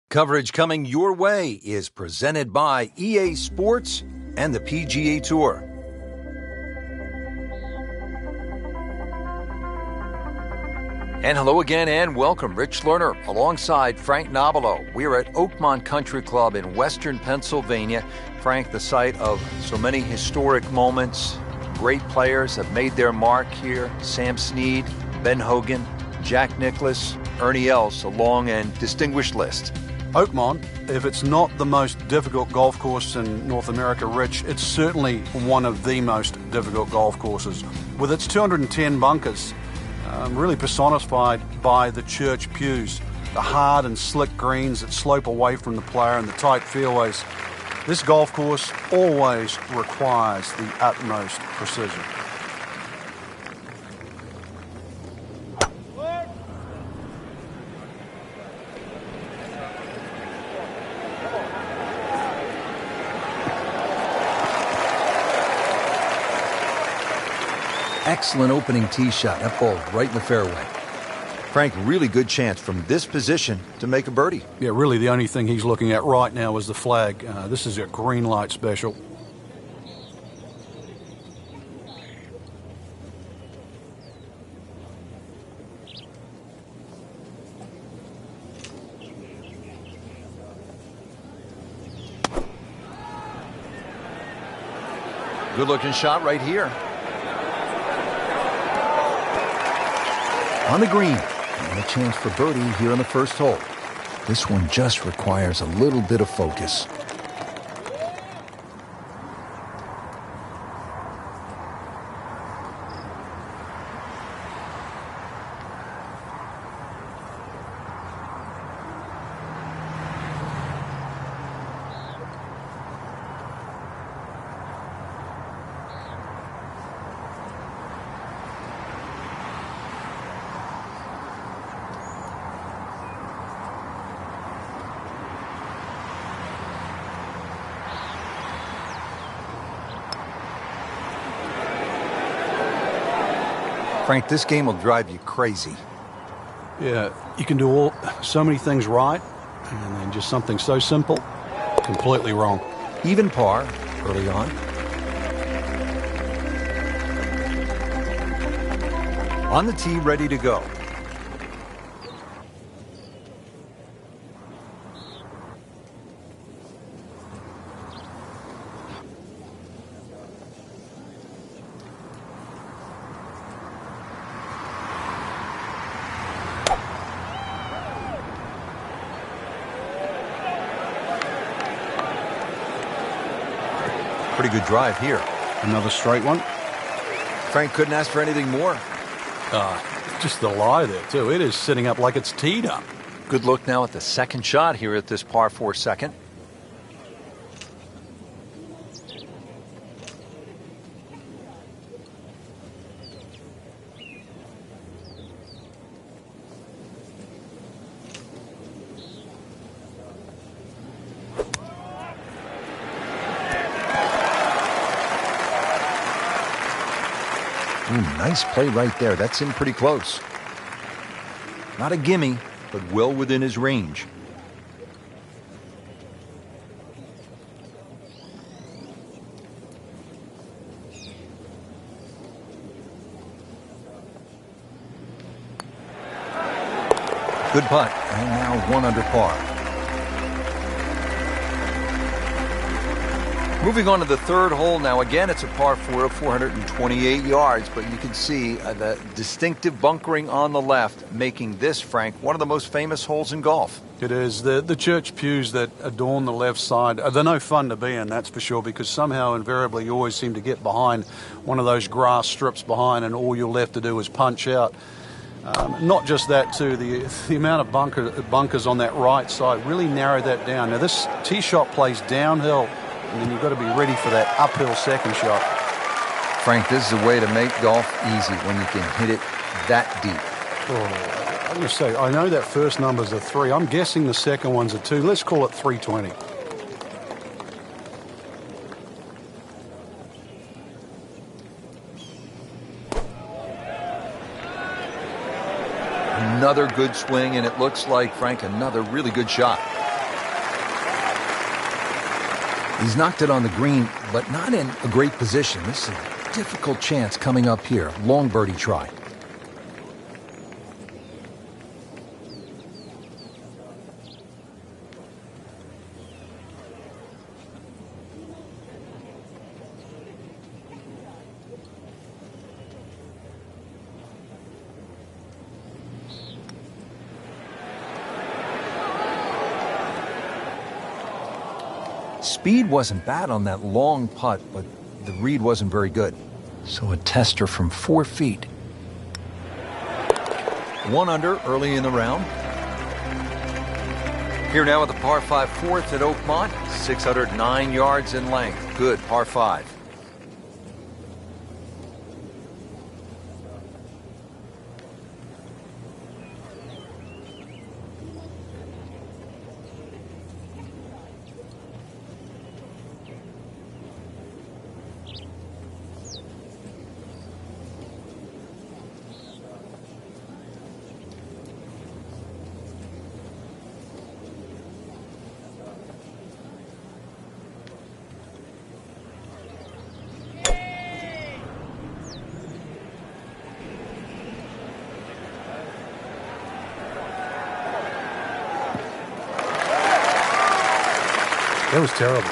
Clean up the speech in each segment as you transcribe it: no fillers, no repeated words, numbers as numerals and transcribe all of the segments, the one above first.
Coverage coming your way is presented by EA Sports and the PGA Tour. And hello again and welcome. Rich Lerner alongside Frank Nobilo. We are at Oakmont Country Club in western Pennsylvania. Frank, the site of so many historic moments. Great players have made their mark here. Sam Snead, Ben Hogan, Jack Nicklaus, Ernie Els, a long and distinguished list. Oakmont, if it's not the most difficult golf course in North America, Rich, it's certainly one of the most difficult golf courses. With its 210 bunkers, really personified by the church pews, the hard and slick greens that slope away from the player and the tight fairways, this golf course always requires the utmost precision. Excellent opening tee shot. That ball right in the fairway. Frank, really good chance from this position to make a birdie. Yeah, really the only thing he's looking at right now is the flag. This is a green light special. Good looking shot right here. On the green, and a chance for birdie here on the first hole. This one just requires a little bit of focus. Frank, this game will drive you crazy. Yeah, you can do so many things right, and then just something so simple, completely wrong. Even par early on. On the tee, ready to go. Pretty good drive here. Another straight one. Frank couldn't ask for anything more. Just the lie there, too. It is sitting up like it's teed up. Good look now at the second shot here at this par 4 second. Nice play right there. That's in pretty close. Not a gimme, but well within his range. Good putt, and now 1 under par. Moving on to the third hole now. Again, it's a par 4 of 428 yards, but you can see the distinctive bunkering on the left, making this, Frank, one of the most famous holes in golf. It is. The church pews that adorn the left side, they're no fun to be in, that's for sure, because somehow, invariably, you always seem to get behind one of those grass strips behind, and all you're left to do is punch out. Not just that, too, the amount of bunkers on that right side really narrowed that down. Now, this tee shot plays downhill, and then you've got to be ready for that uphill second shot. Frank, this is a way to make golf easy when you can hit it that deep. Oh, I'm going to say, I know that first number's a 3. I'm guessing the second one's a 2. Let's call it 320. Another good swing, and it looks like, Frank, another really good shot. He's knocked it on the green, but not in a great position. This is a difficult chance coming up here. Long birdie try. Speed wasn't bad on that long putt, but the read wasn't very good. So a tester from 4 feet. 1 under early in the round. Here now at the par 5 fourth at Oakmont. 609 yards in length. Good par 5. That was terrible.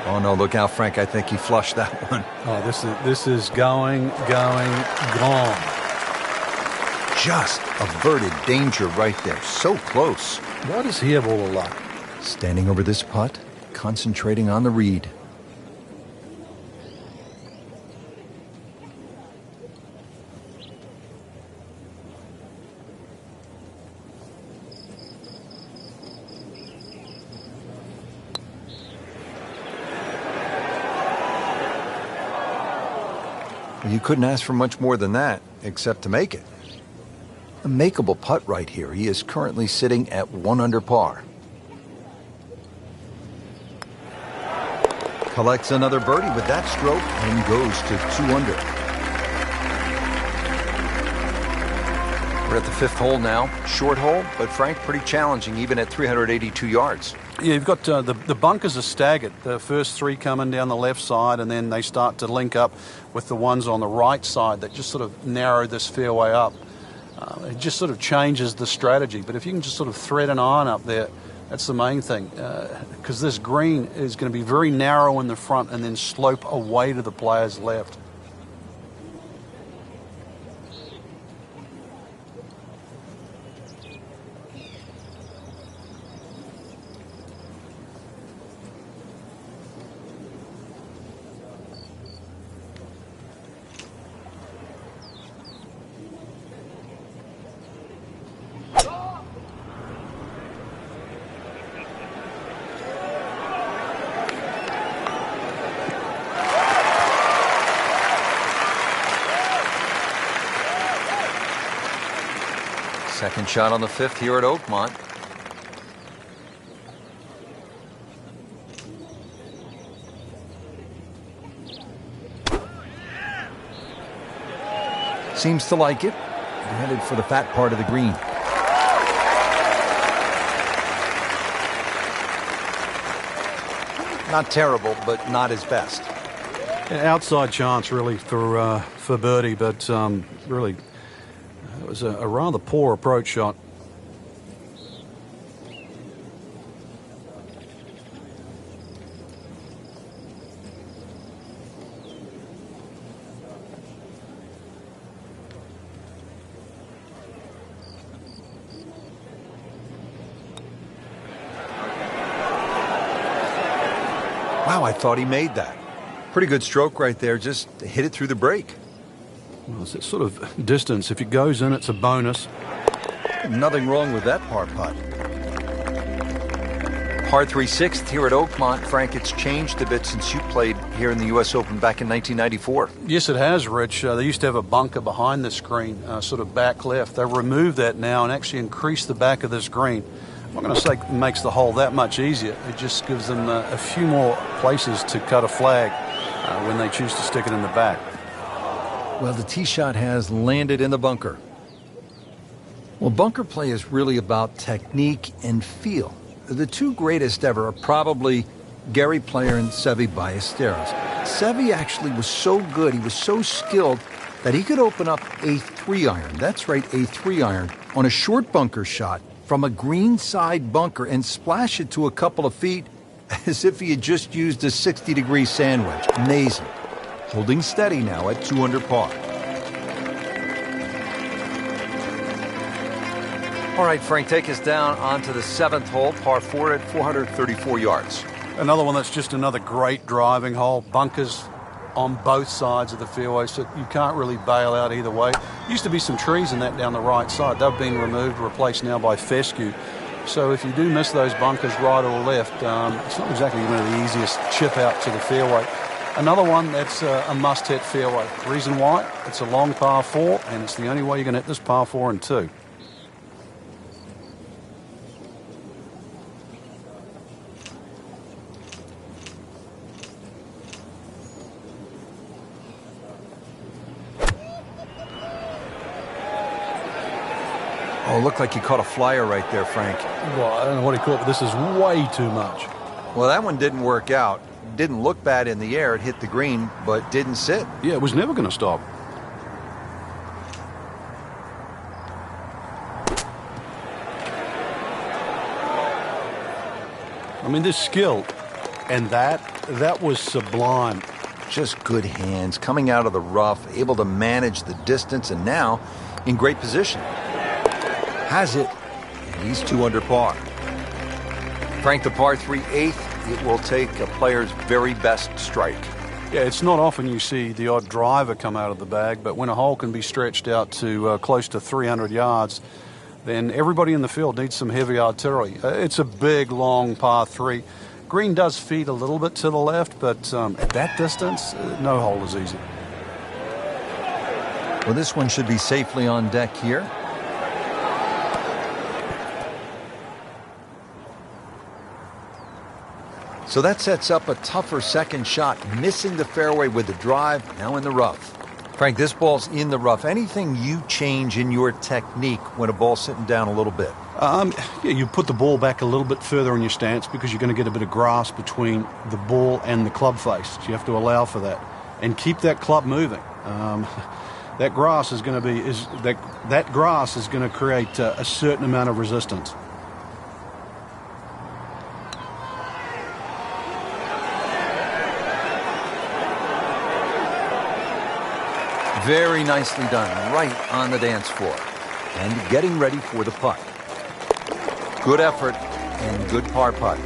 Oh, no, look out, Frank. I think he flushed that one. Oh, this is going, gone. Just averted danger right there. So close. Why does he have all the luck? Standing over this putt, concentrating on the read. You couldn't ask for much more than that, except to make it. A makeable putt right here. He is currently sitting at 1 under par. Collects another birdie with that stroke and goes to 2 under. We're at the 5th hole now. Short hole, but Frank, pretty challenging even at 382 yards. Yeah, you've got the bunkers are staggered. The first 3 coming down the left side, and then they start to link up with the ones on the right side that just sort of narrow this fairway up. It just sort of changes the strategy. But if you can just sort of thread an iron up there, that's the main thing. Because this green is going to be very narrow in the front and then slope away to the player's left. Second shot on the 5th here at Oakmont. Seems to like it. Headed for the fat part of the green. Not terrible, but not his best. Outside chance really for birdie, but really it was a rather poor approach shot. Wow, I thought he made that. Pretty good stroke right there, just hit it through the break. Well, it's that sort of distance. If it goes in, it's a bonus. Nothing wrong with that par putt. Par 3 sixth here at Oakmont. Frank, it's changed a bit since you played here in the U.S. Open back in 1994. Yes, it has, Rich. They used to have a bunker behind this green, sort of back left. They've removed that now and actually increased the back of this green. I'm not going to say it makes the hole that much easier. It just gives them a few more places to cut a flag when they choose to stick it in the back. Well, the tee shot has landed in the bunker. Well, bunker play is really about technique and feel. The two greatest ever are probably Gary Player and Seve Ballesteros. Seve actually was so good, he was so skilled, that he could open up a 3-iron, that's right, a 3-iron, on a short bunker shot from a green side bunker and splash it to a couple of feet as if he had just used a 60-degree sand wedge. Amazing. Holding steady now at 2 under par. All right, Frank, take us down onto the 7th hole, par 4 at 434 yards. Another one that's just another great driving hole. Bunkers on both sides of the fairway, so you can't really bail out either way. Used to be some trees in that down the right side. They've been removed, replaced now by fescue. So if you do miss those bunkers right or left, it's not exactly one of the easiest chip out to the fairway. Another one that's a must-hit fairway. Reason why? It's a long par 4, and it's the only way you can hit this par 4 and 2. Oh, looked like you caught a flyer right there, Frank. Well, I don't know what he caught, but this is way too much. Well, that one didn't work out. Didn't look bad in the air. It hit the green, but didn't sit. Yeah, it was never going to stop. I mean, this skill, and that was sublime. Just good hands, coming out of the rough, able to manage the distance, and now in great position. Has it, and he's 2 under par. Frank, the par 3 8th, it will take a player's very best strike. Yeah, it's not often you see the odd driver come out of the bag, but when a hole can be stretched out to close to 300 yards, then everybody in the field needs some heavy artillery. It's a big, long par 3. Green does feed a little bit to the left, but at that distance, no hole is easy. Well, this one should be safely on deck here. So that sets up a tougher second shot, missing the fairway with the drive, now in the rough. Frank, this ball's in the rough. Anything you change in your technique when a ball's sitting down a little bit? Yeah, you put the ball back a little bit further in your stance because you're going to get a bit of grass between the ball and the club face. So you have to allow for that and keep that club moving. That grass is going to be that grass is going to create a certain amount of resistance. Very nicely done, right on the dance floor. And getting ready for the putt. Good effort and good par putt.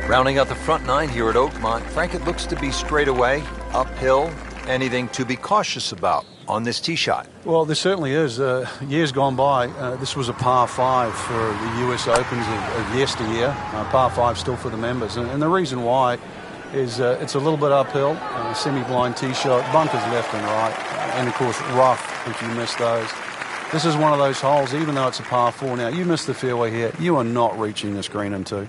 Rounding out the front 9 here at Oakmont, Frank, it looks to be straight away, uphill. Anything to be cautious about on this tee shot? Well, there certainly is. Years gone by, this was a par 5 for the U.S. Opens of yesteryear. Par 5 still for the members. And the reason why is it's a little bit uphill, semi-blind tee shot, bunkers left and right, and of course rough if you miss those. This is one of those holes, even though it's a par 4 now, you miss the fairway here, you are not reaching this green in 2.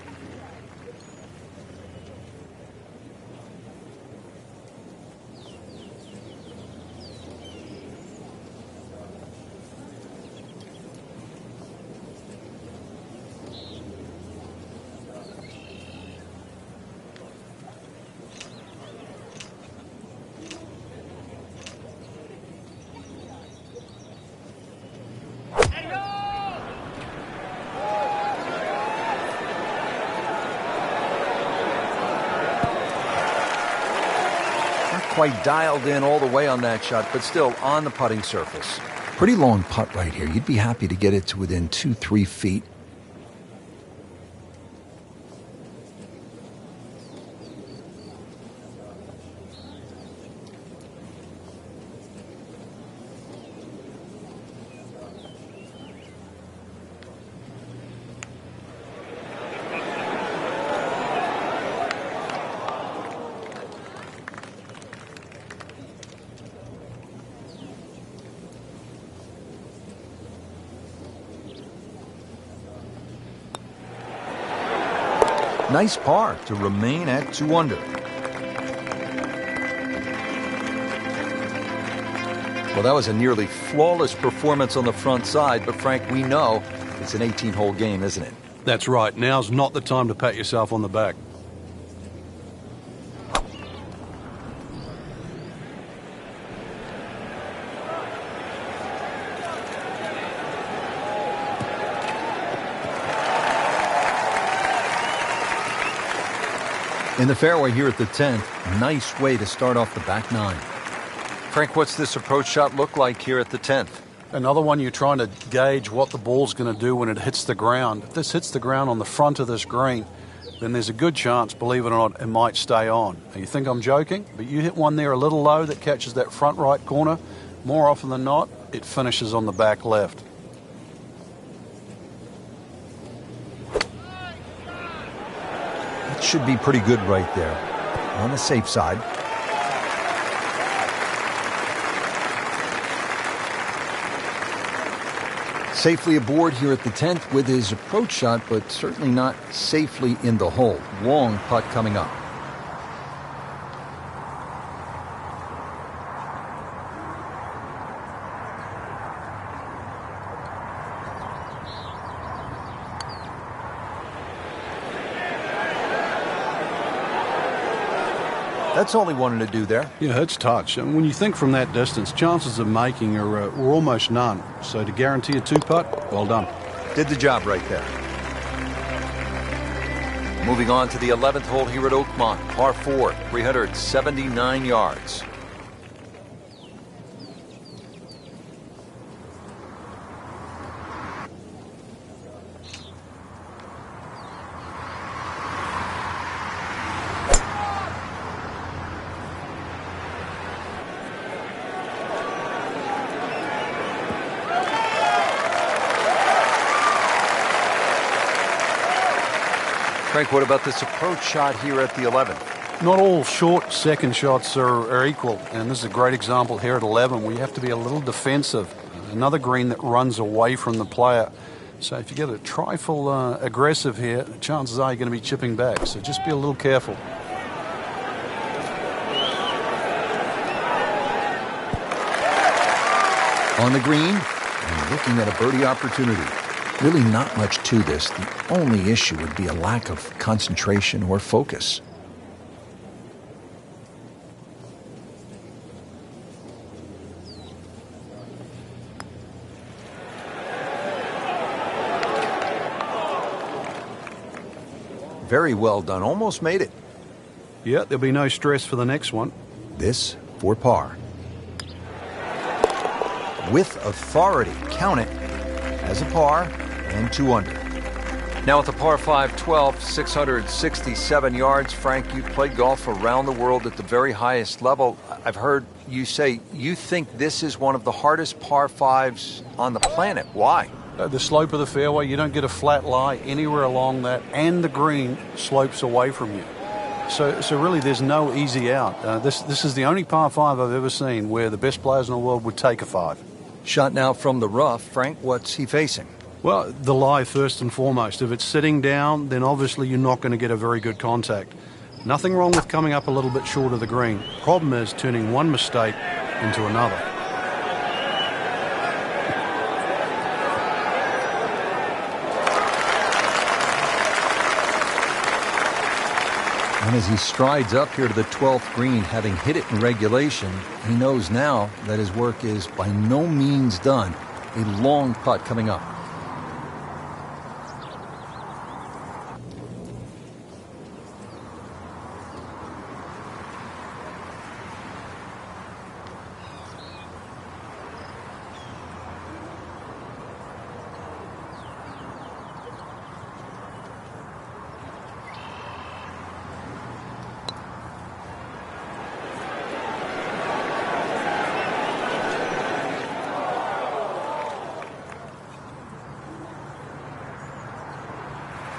Quite dialed in all the way on that shot, but still on the putting surface. Pretty long putt right here. You'd be happy to get it to within 2-3 feet. Nice par to remain at 2 under. Well, that was a nearly flawless performance on the front side, but Frank, we know it's an 18-hole game, isn't it? That's right. Now's not the time to pat yourself on the back. In the fairway here at the 10th, nice way to start off the back nine. Frank, what's this approach shot look like here at the 10th? Another one you're trying to gauge what the ball's going to do when it hits the ground. If this hits the ground on the front of this green, then there's a good chance, believe it or not, it might stay on. Now, you think I'm joking? But you hit one there a little low that catches that front right corner. More often than not, it finishes on the back left. That should be pretty good right there. On the safe side. Safely aboard here at the 10th with his approach shot, but certainly not safely in the hole. Long putt coming up. That's all he wanted to do there. Yeah, it's touch. And when you think from that distance, chances of making are almost none. So to guarantee a 2-putt, well done. Did the job right there. Moving on to the 11th hole here at Oakmont, par 4, 379 yards. Frank, what about this approach shot here at the 11th? Not all short second shots are equal, and this is a great example here at 11 where you have to be a little defensive. Another green that runs away from the player. So if you get a trifle aggressive here, chances are you're going to be chipping back. So just be a little careful. On the green, and looking at a birdie opportunity. Really not much to this. The only issue would be a lack of concentration or focus. Very well done. Almost made it. Yeah, there'll be no stress for the next one. This for par. With authority. Count it as a par and 2 under. Now at the par 5 12, 667 yards. Frank, you played golf around the world at the very highest level. I've heard you say you think this is one of the hardest par 5s on the planet. Why? The slope of the fairway, you don't get a flat lie anywhere along that, and the green slopes away from you. So really there's no easy out. This is the only par 5 I've ever seen where the best players in the world would take a 5. Shot now from the rough. Frank, what's he facing? Well, the lie first and foremost. If it's sitting down, then obviously you're not going to get a very good contact. Nothing wrong with coming up a little bit short of the green. Problem is turning one mistake into another. And as he strides up here to the 12th green, having hit it in regulation, he knows now that his work is by no means done. A long putt coming up.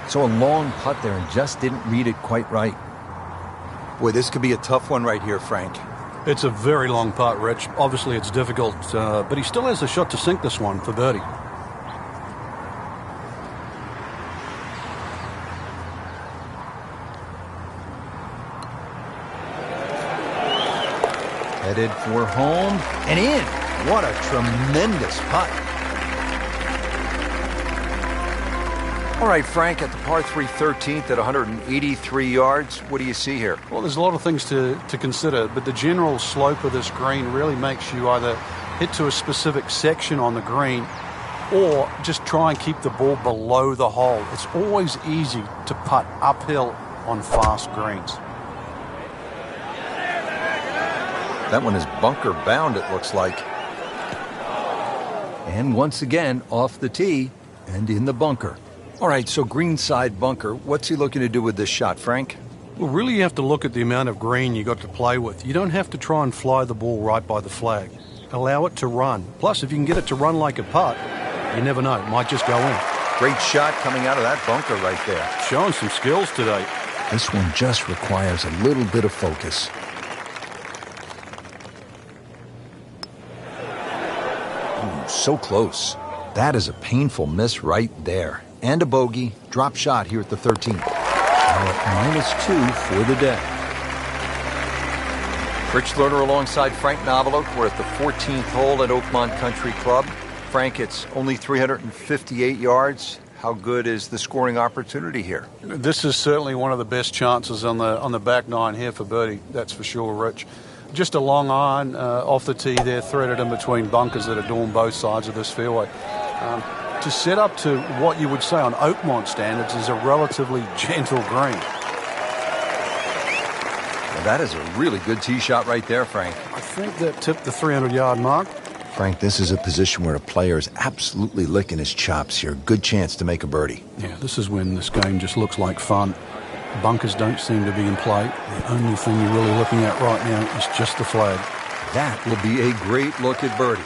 So a long putt there and just didn't read it quite right. Boy, this could be a tough one right here, Frank. It's a very long putt, Rich. Obviously it's difficult, but he still has a shot to sink this one for birdie. Headed for home and in. What a tremendous putt. All right, Frank, at the par 3 13th at 183 yards, what do you see here? Well, there's a lot of things to consider, but the general slope of this green really makes you either hit to a specific section on the green or just try and keep the ball below the hole. It's always easy to putt uphill on fast greens. That one is bunker bound, it looks like. And once again, off the tee and in the bunker. All right, so greenside bunker. What's he looking to do with this shot, Frank? Well, really you have to look at the amount of green you got to play with. You don't have to try and fly the ball right by the flag. Allow it to run. Plus, if you can get it to run like a putt, you never know. It might just go in. Great shot coming out of that bunker right there. Showing some skills today. This one just requires a little bit of focus. Ooh, so close. That is a painful miss right there. And a bogey. Drop shot here at the 13th. Now at -2 for the day. Rich Lerner alongside Frank Nobilo. We're at the 14th hole at Oakmont Country Club. Frank, it's only 358 yards. How good is the scoring opportunity here? This is certainly one of the best chances on the back nine here for birdie. That's for sure, Rich. Just a long iron off the tee there, threaded in between bunkers that adorn both sides of this fairway. To set up to what you would say on Oakmont standards is a relatively gentle green. Well, that is a really good tee shot right there, Frank. I think that tipped the 300-yard mark. Frank, this is a position where a player is absolutely licking his chops here. Good chance to make a birdie. Yeah, this is when this game just looks like fun. Bunkers don't seem to be in play. The only thing you're really looking at right now is just the flag. That will be a great look at birdie.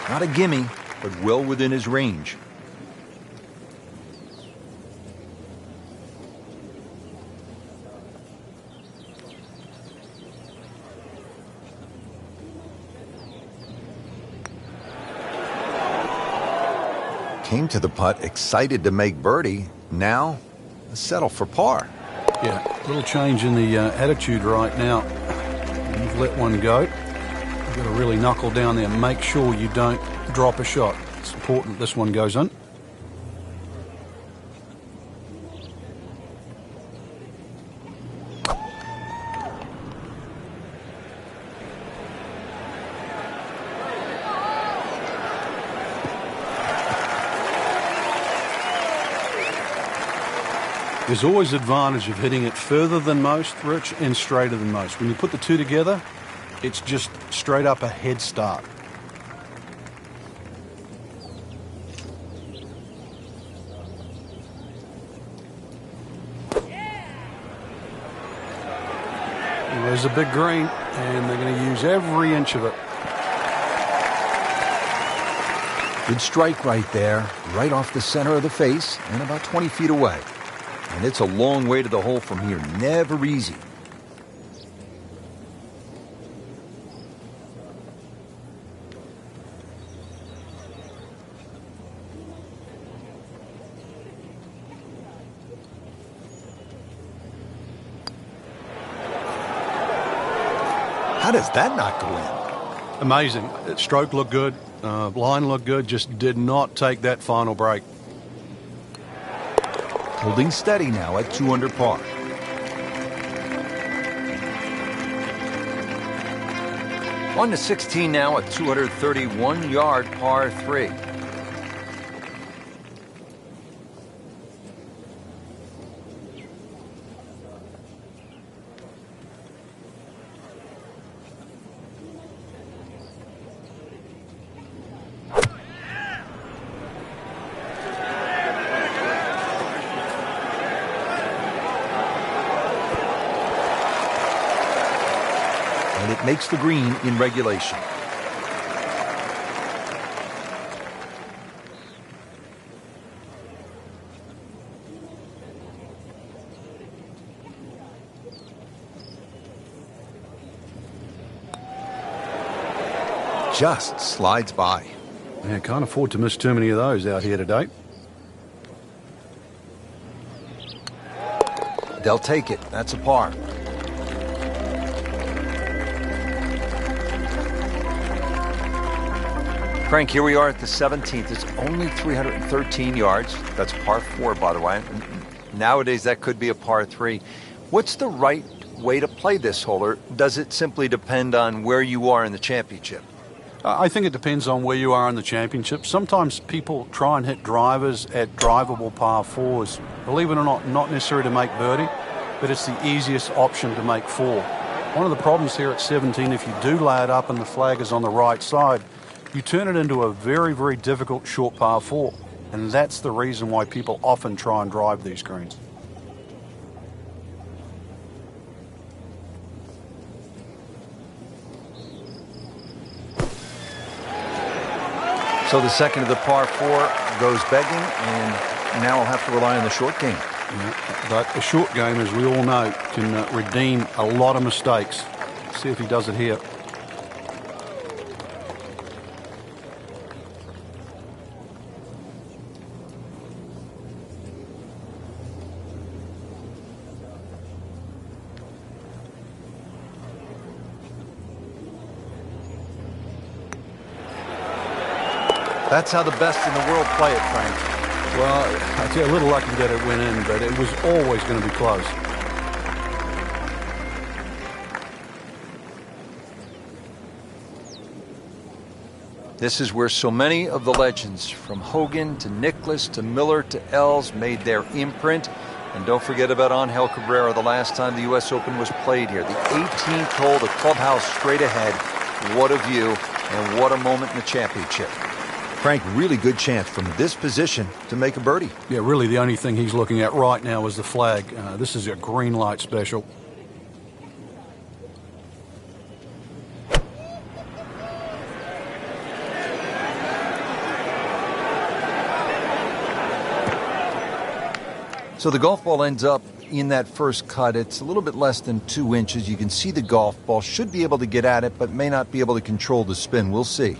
Not a gimme, but well within his range. Came to the putt excited to make birdie. Now, settle for par. Yeah, a little change in the attitude right now. You've let one go. You've got to really knuckle down there and make sure you don't drop a shot. It's important this one goes in. There's always advantage of hitting it further than most, Rich, and straighter than most. When you put the two together, it's just straight up a head start. There's a big green, and they're going to use every inch of it. Good strike right there, right off the center of the face and about 20 feet away. And it's a long way to the hole from here. Never easy. How does that not go in? Amazing. Stroke looked good. Line looked good. Just did not take that final break. Holding steady now at 2 under par. On to 16 now at 231-yard par 3. It makes the green in regulation. Just slides by. Yeah, can't afford to miss too many of those out here today. They'll take it. That's a par. Frank, here we are at the 17th. It's only 313 yards. That's par 4, by the way. Nowadays, that could be a par 3. What's the right way to play this hole, or does it simply depend on where you are in the championship? I think it depends on where you are in the championship. Sometimes people try and hit drivers at drivable par 4s. Believe it or not necessary to make birdie, but it's the easiest option to make 4. One of the problems here at 17, if you do lay it up and the flag is on the right side, you turn it into a very, very difficult short par 4. And that's the reason why people often try and drive these greens. So the second of the par 4 goes begging, and now I'll have to rely on the short game. Yeah, but a short game, as we all know, can redeem a lot of mistakes. See if he does it here. That's how the best in the world play it, Frank. Well, I tell you, a little lucky that it went in, but it was always going to be close. This is where so many of the legends, from Hogan to Nicklaus to Miller to Els, made their imprint. And don't forget about Angel Cabrera, the last time the U.S. Open was played here. The 18th hole, the clubhouse straight ahead. What a view, and what a moment in the championship. Frank, really good chance from this position to make a birdie. Yeah, really the only thing he's looking at right now is the flag. This is a green light special. So the golf ball ends up in that first cut. It's a little bit less than 2 inches. You can see the golf ball. Should be able to get at it, but may not be able to control the spin. We'll see.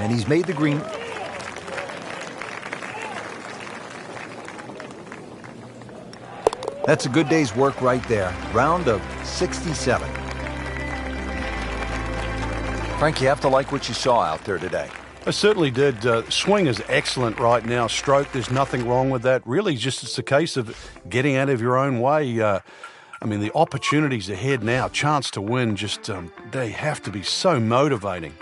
And he's made the green. That's a good day's work right there. Round of 67. Frank, you have to like what you saw out there today. I certainly did. Swing is excellent right now. Stroke, there's nothing wrong with that. Really, just it's a case of getting out of your own way. I mean, the opportunities ahead now, chance to win, just they have to be so motivating.